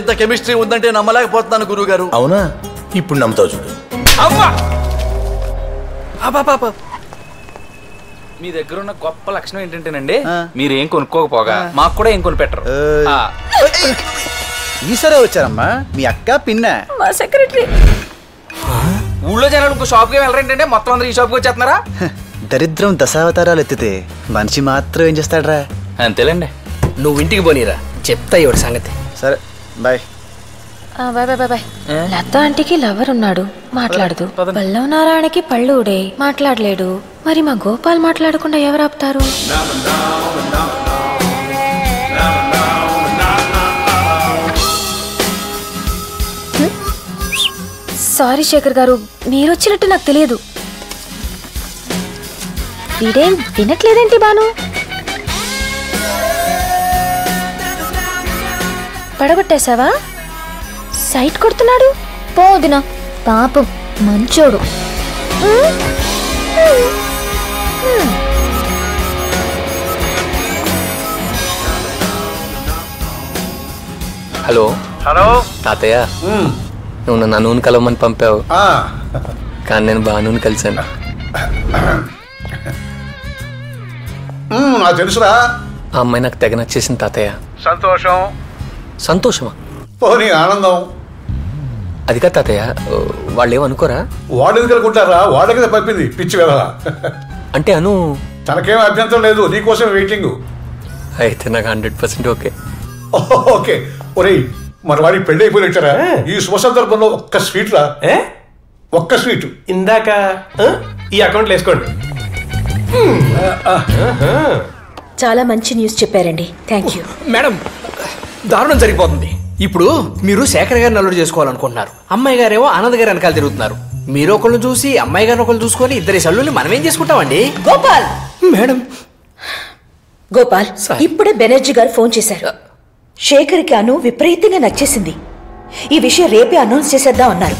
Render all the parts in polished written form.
ఇంత కెమిస్ట్రీ ఉందంటే నమ్మలేకపోతున్నాను గురువుగారు. అవునా? ఇప్పుడు నమ్ముతావు చూడు. మీ దగ్గర ఉన్న గొప్ప లక్షణం ఏంటంటేనండి, మీరేం కొనుక్కోకపోగా మాకు కూడా ఏం కొనిపెట్టరు. ఈసారే వచ్చారమ్మా మీ అక్క పిన్న మా సెక్రటరీ. ఊళ్ళో జనాలు ఇంకో షాప్కి వెళ్ళరేంటంటే మొత్తం అందరూ ఈ షాప్కి వచ్చేస్తున్నారా? దరిద్రం దశావతారాలు ఎత్తితే మనిషి మాత్రం ఏం చేస్తాడరా? అంతేలేండి. నువ్వు ఇంటికి పోనీరా, చెప్తా ఇవాడు సంగతి. సరే bye. Bye bye bye. Latha ఆంటీకి లవర్ ఉన్నాడు, మాట్లాడదు. పల్లవ నారాయణకి పళ్ళు ఊడే, మాట్లాడలేడు. మరి మా గోపాల్ మాట్లాడకుండా ఎవరు ఆపుతారు? సారీ శేఖర్ గారు, మీరు వచ్చినట్టు నాకు తెలియదు. వీడేం వినట్లేదేంటి బాను? పడగొట్టేశావా? సైట్ కొడుతున్నాడు. పోదినా పాపం మంచోడు. హలో తాతయ్య, నువ్వు నన్ను నూనె కలవమని పంపావు, కానీ నేను బాను కలిసాను. తెలుసురా, ఆ అమ్మాయి నాకు తెగ నచ్చేసింది తాతయ్య. సంతోషం. సంతోషమా? పోనీ ఆనందం. అది కాదు తాతయ్య, వాళ్ళు ఏమనుకోరా? వాడు ఎందుకు అనుకుంటారా, వాడే కదా పంపింది పిచ్చి వెళ్ళ. అంటే అను తనకేం అభ్యంతరం లేదు, నీకోసం వెయిటింగ్. అయితే నాకు 100% ఓకే. ఓకే. ఒరేయ్, మరి వాడికి పెళ్ళి అయిపోయినట్టారా? ఈ శుభ సందర్భంలో ఒక్క స్వీట్ రా, ఒక్క స్వీట్. ఇందాక ఈ అకౌంట్లో వేసుకోండి. చాలా మంచి న్యూస్ చెప్పారండి, థ్యాంక్ యూ. మేడం, దారుణం జరిగిపోతుంది. ఇప్పుడు మీరు శేఖర్ గారిని అల్లుడు చేసుకోవాలనుకుంటున్నారు, అమ్మాయి గారేమో ఆనంద్ గారు వెనకాల తిరుగుతున్నారు. మీరు ఒకళ్ళు చూసి అమ్మాయి గారిని ఒకళ్ళు చూసుకొని ఇద్దరి సల్లుల్ని మనమేం చేసుకుంటామండి? గోపాల్ మేడం. గోపాల్, ఇప్పుడే బెనర్జీ గారు ఫోన్ చేశారు. శేఖర్కి అను విపరీతంగా నచ్చేసింది. ఈ విషయం రేపే అనౌన్స్ చేసేద్దాం అన్నారు.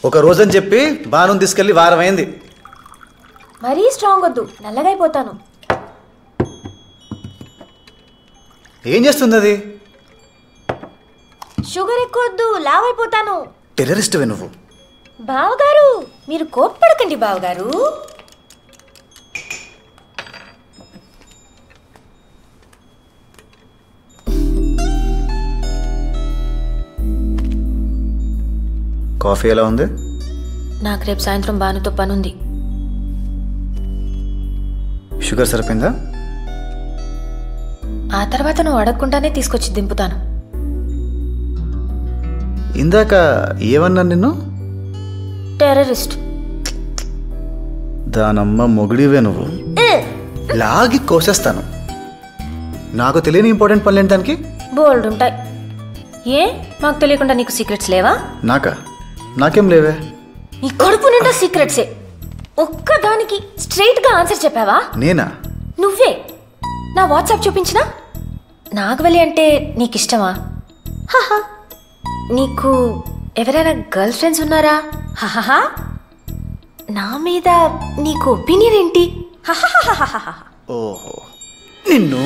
ఒక రోజని చెప్పి బాను తీసుకెళ్లి వారం అయింది. మరీ స్ట్రాంగ్ వద్దు, నల్లగైపోతాను. ఏం చేస్తుంది అది? షుగర్ ఎక్కువ వద్దు, లావైపోతాను. టెర్రరిస్ట్వే నువ్వు. బావగారు, మీరు కోప్పడకండి బావగారు. కాఫీ ఎలా ఉంది? నాకు రేపు సాయంత్రం బానుతో పనుంది. షుగర్ సరిపోయిందా? ఆ తర్వాత నువ్వు అడగకుండానే తీసుకొచ్చి దింపుతాను. ఇందాక ఏమన్నా నిన్ను? టెర్రరిస్ట్. దానమ్మ మొగుడివే నువ్వు. లాగి కోసేస్తాను. నాకు తెలియని ఇంపార్టెంట్ పనులు ఏంటి దానికి? బోల్డ్ ఉంటాయి. ఏ మాకు తెలియకుండా నీకు సీక్రెట్స్ లేవా? నాకేం లేవే. నీ కడుపు నిండా సీక్రెట్సే. ఒక్కదానికి స్ట్రైట్ గా ఆన్సర్ చెప్పావా? నేనా? నువ్వే. నా వాట్సాప్ చూపించినా? నాగవల్లి అంటే నీకు ఇష్టమా? నీకు ఎవరైనా గర్ల్ ఫ్రెండ్స్ ఉన్నారా? నా మీద నీకు ఒపీనియన్ ఏంటి? ఓహో, నిన్ను.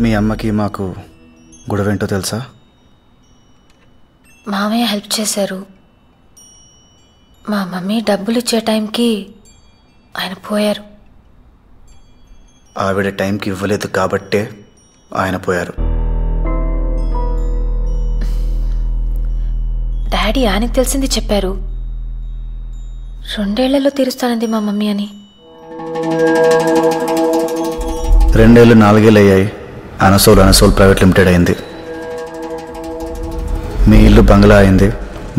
మీ అమ్మకి మాకు గొడవేంటో తెలుసా? మామయ్య హెల్ప్ చేశారు. మా మమ్మీ డబ్బులు ఇచ్చే టైంకి ఆయన పోయారు. ఆవిడ టైంకి ఇవ్వలేదు కాబట్టే ఆయన పోయారు. డాడీ ఆయనకు తెలిసింది చెప్పారు. 2 ఏళ్లలో తీరుస్తానంది మా మమ్మీ అని. 2 ఏళ్ళు 4 ఏళ్ళు అయ్యాయి. అనసోల్ ప్రైవేట్ లిమిటెడ్ అయింది. మీ ఇల్లు బంగ్లా అయింది.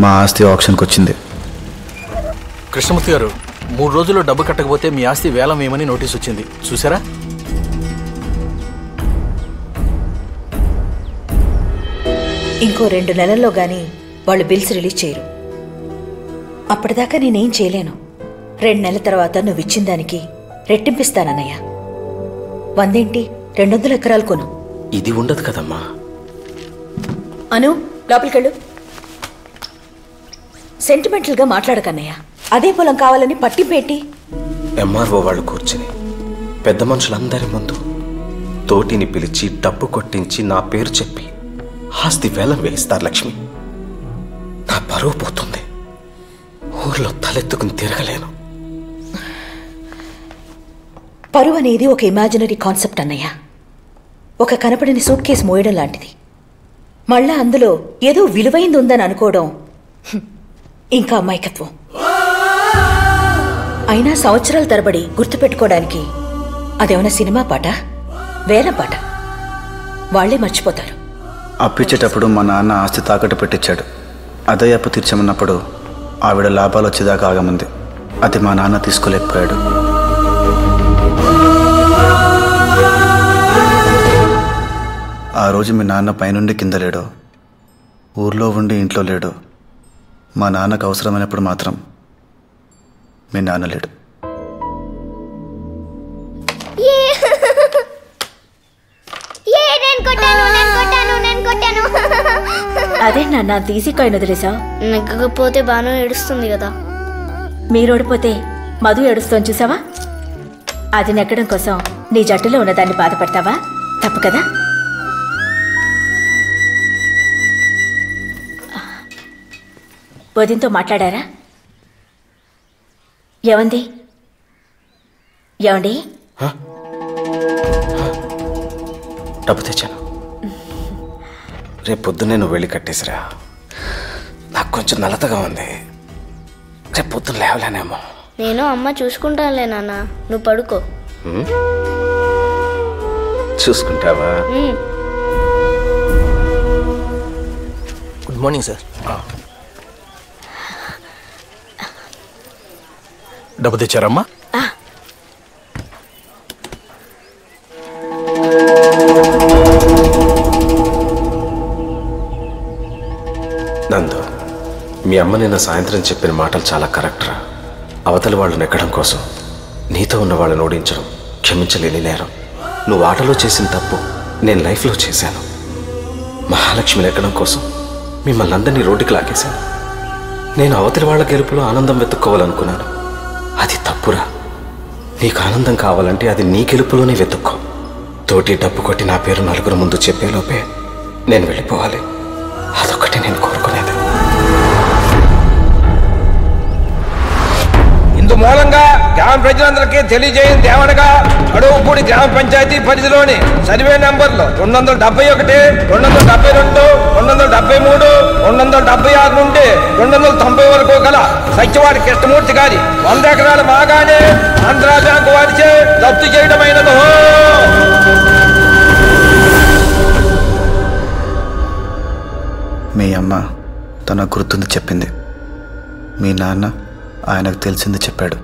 మా ఆస్తి ఆప్షన్కి వచ్చింది. కృష్ణమూర్తి గారు 3 రోజుల్లో డబ్బు కట్టకపోతే మీ ఆస్తి వేలం వేయమని నోటీస్ వచ్చింది, చూసారా? ఇంకో 2 నెలల్లో గాని వాళ్ళు బిల్స్ రిలీజ్ చేయరు. అప్పటిదాకా నేనేం చేయలేను. 2 నెలల తర్వాత నువ్వు ఇచ్చిన దానికి రెట్టింపిస్తానన్నయ్య. 100 ఏంటి 200 ఎకరాలు కొను. ఇది ఉండదు కదమ్మా. అను లోపలికెళ్ళు. సెంటిమెంటల్గా మాట్లాడకన్నయ్య. అదే పొలం కావాలని పట్టిపెట్టి ఎంఆర్ఓ వాళ్ళు కూర్చుని పెద్ద మనుషులందరి ముందు తోటిని పిలిచి డబ్బు కొట్టించి నా పేరు చెప్పి ఆస్తి వేలం వేయిస్తారు లక్ష్మి. నా పరువు పోతుంది. ఊర్లో తలెత్తుకుని తిరగలేను. పరువు అనేది ఒక ఇమాజినరీ కాన్సెప్ట్ అన్నయ్య. ఒక కనపడని సూట్ కేసు మోయడం లాంటిది. మళ్ళా అందులో ఏదో విలువైంది ఉందని అనుకోవడం ఇంకా అమాయకత్వం. అయినా సంవత్సరాల తరబడి గుర్తుపెట్టుకోవడానికి అదేమన్నా సినిమా పాట, వేలం పాట? వాళ్లే మర్చిపోతారు. అప్పిచ్చేటప్పుడు మా నాన్న ఆస్తి తాకట్టు పెట్టించాడు. అదే అప్పు తీర్చమన్నప్పుడు ఆవిడ లాభాలు వచ్చేదాకా ఆగమంది. అది మా నాన్న తీసుకోలేకపోయాడు. ఆ రోజు మీ నాన్న పైనుండి కింద లేడు, ఊర్లో ఉండి ఇంట్లో లేడు. మా నాన్నకు అవసరమైనప్పుడు మాత్రం మీ నాన్న లేడు. అదే నాన్న తీసి కాయిన్ వదిలేసా. నెగ్గకపోతే బాను ఏడుస్తుంది కదా. మీరు ఓడిపోతే మధు ఏడుస్తోని చూసావా? అది నెగ్గడం కోసం నీ జట్టులో ఉన్నదాన్ని బాధపడతావా? తప్పు కదా. వదినతో మాట్లాడారా? ఏమండి? డబ్బు తెచ్చాను. రేపు పొద్దున్నే నువ్వు వెళ్ళి కట్టేసిరా. నాకు కొంచెం నలతగా ఉంది. రేపు పొద్దున్న లేవలేనేమో. నేను అమ్మ చూసుకుంటానులే నాన్న, నువ్వు పడుకో. చూసుకుంటావా? Good morning sir. డబ్బు తెచ్చారమ్మా? నందు, మీ అమ్మ నిన్న సాయంత్రం చెప్పిన మాటలు చాలా కరెక్ట్ రా. అవతలి వాళ్ళు నెక్కడం కోసం నీతో ఉన్న వాళ్ళని ఓడించడం క్షమించలేని నేరం. నువ్వు ఆటలో చేసిన తప్పు నేను లైఫ్లో చేశాను. మహాలక్ష్మి నెక్కడం కోసం మిమ్మల్ని అందరినీ రోడ్డుకి లాగేశాను. నేను అవతలి వాళ్ళ గెలుపులో ఆనందం వెతుక్కోవాలనుకున్నాను. అది తప్పురా. నీకు ఆనందం కావాలంటే అది నీ గెలుపులోనే వెతుక్కో. తోటి డబ్బు కొట్టి నా పేరు నలుగురు ముందు చెప్పేలోపే నేను వెళ్ళిపోవాలి. అదొక్కటి నేను కోరుకునేది. ఇందు మూలంగా గ్రామ ప్రజలందరికీ తెలియజేయింది ఏమనగా, అడవుపూడి గ్రామ పంచాయతీ పరిధిలోని సర్వే నంబర్లు 271, 272, 273, 276 నుండి 290 వరకు గల సత్యవాడి కృష్ణమూర్తి గారి 100 ఎకరాల బాగానే ఆంధ్రా బ్యాంకు వారిచే జప్తు చేయడమైనదో. మీ అమ్మ తన గుర్తుంది చెప్పింది. మీ నాన్న ఆయనకు తెలిసింది చెప్పాడు.